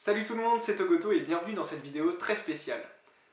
Salut tout le monde, c'est Togoto et bienvenue dans cette vidéo très spéciale.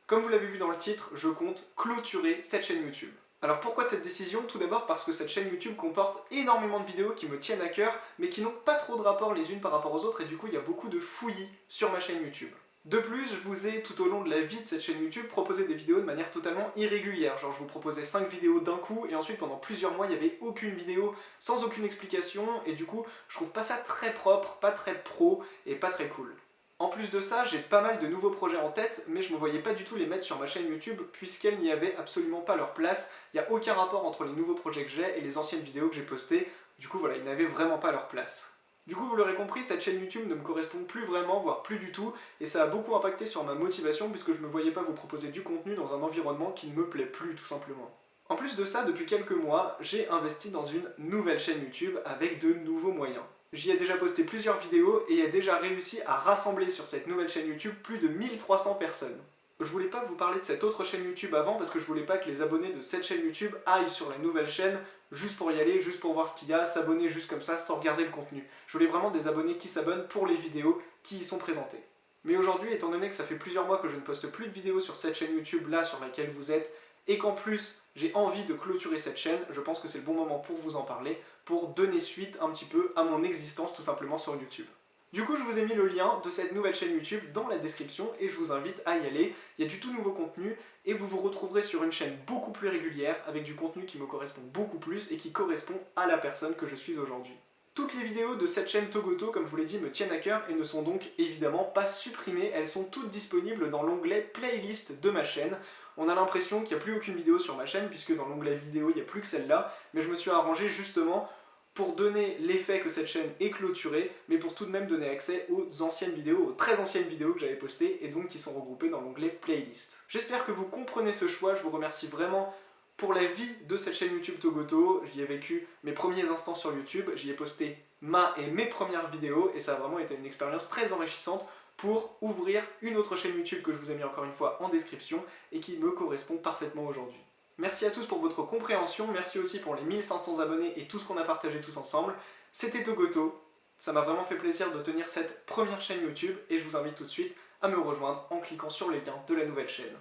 Comme vous l'avez vu dans le titre, je compte clôturer cette chaîne YouTube. Alors pourquoi cette décision? Tout d'abord parce que cette chaîne YouTube comporte énormément de vidéos qui me tiennent à cœur, mais qui n'ont pas trop de rapport les unes par rapport aux autres, et du coup il y a beaucoup de fouillis sur ma chaîne YouTube. De plus, je vous ai tout au long de la vie de cette chaîne YouTube proposé des vidéos de manière totalement irrégulière. Genre je vous proposais 5 vidéos d'un coup, et ensuite pendant plusieurs mois il n'y avait aucune vidéo sans aucune explication, et du coup je trouve pas ça très propre, pas très pro, et pas très cool. En plus de ça, j'ai pas mal de nouveaux projets en tête, mais je me voyais pas du tout les mettre sur ma chaîne YouTube puisqu'elles n'y avaient absolument pas leur place. Il n'y a aucun rapport entre les nouveaux projets que j'ai et les anciennes vidéos que j'ai postées. Du coup voilà, ils n'avaient vraiment pas leur place. Du coup, vous l'aurez compris, cette chaîne YouTube ne me correspond plus vraiment, voire plus du tout, et ça a beaucoup impacté sur ma motivation puisque je ne me voyais pas vous proposer du contenu dans un environnement qui ne me plaît plus tout simplement. En plus de ça, depuis quelques mois, j'ai investi dans une nouvelle chaîne YouTube avec de nouveaux moyens. J'y ai déjà posté plusieurs vidéos et ai déjà réussi à rassembler sur cette nouvelle chaîne YouTube plus de 1300 personnes. Je voulais pas vous parler de cette autre chaîne YouTube avant parce que je voulais pas que les abonnés de cette chaîne YouTube aillent sur la nouvelle chaîne juste pour y aller, juste pour voir ce qu'il y a, s'abonner juste comme ça sans regarder le contenu. Je voulais vraiment des abonnés qui s'abonnent pour les vidéos qui y sont présentées. Mais aujourd'hui, étant donné que ça fait plusieurs mois que je ne poste plus de vidéos sur cette chaîne YouTube là sur laquelle vous êtes, et qu'en plus j'ai envie de clôturer cette chaîne, je pense que c'est le bon moment pour vous en parler, pour donner suite un petit peu à mon existence tout simplement sur YouTube. Du coup, je vous ai mis le lien de cette nouvelle chaîne YouTube dans la description et je vous invite à y aller. Il y a du tout nouveau contenu et vous vous retrouverez sur une chaîne beaucoup plus régulière avec du contenu qui me correspond beaucoup plus et qui correspond à la personne que je suis aujourd'hui. Toutes les vidéos de cette chaîne Togoto, comme je vous l'ai dit, me tiennent à cœur et ne sont donc évidemment pas supprimées. Elles sont toutes disponibles dans l'onglet Playlist de ma chaîne. On a l'impression qu'il n'y a plus aucune vidéo sur ma chaîne puisque dans l'onglet vidéo, il n'y a plus que celle-là. Mais je me suis arrangé justement pour donner l'effet que cette chaîne est clôturée, mais pour tout de même donner accès aux anciennes vidéos, aux très anciennes vidéos que j'avais postées et donc qui sont regroupées dans l'onglet Playlist. J'espère que vous comprenez ce choix, je vous remercie vraiment pour la vie de cette chaîne YouTube Togoto. J'y ai vécu mes premiers instants sur YouTube, j'y ai posté ma et mes premières vidéos et ça a vraiment été une expérience très enrichissante pour ouvrir une autre chaîne YouTube que je vous ai mis encore une fois en description et qui me correspond parfaitement aujourd'hui. Merci à tous pour votre compréhension, merci aussi pour les 1500 abonnés et tout ce qu'on a partagé tous ensemble. C'était Togoto, ça m'a vraiment fait plaisir de tenir cette première chaîne YouTube et je vous invite tout de suite à me rejoindre en cliquant sur les liens de la nouvelle chaîne.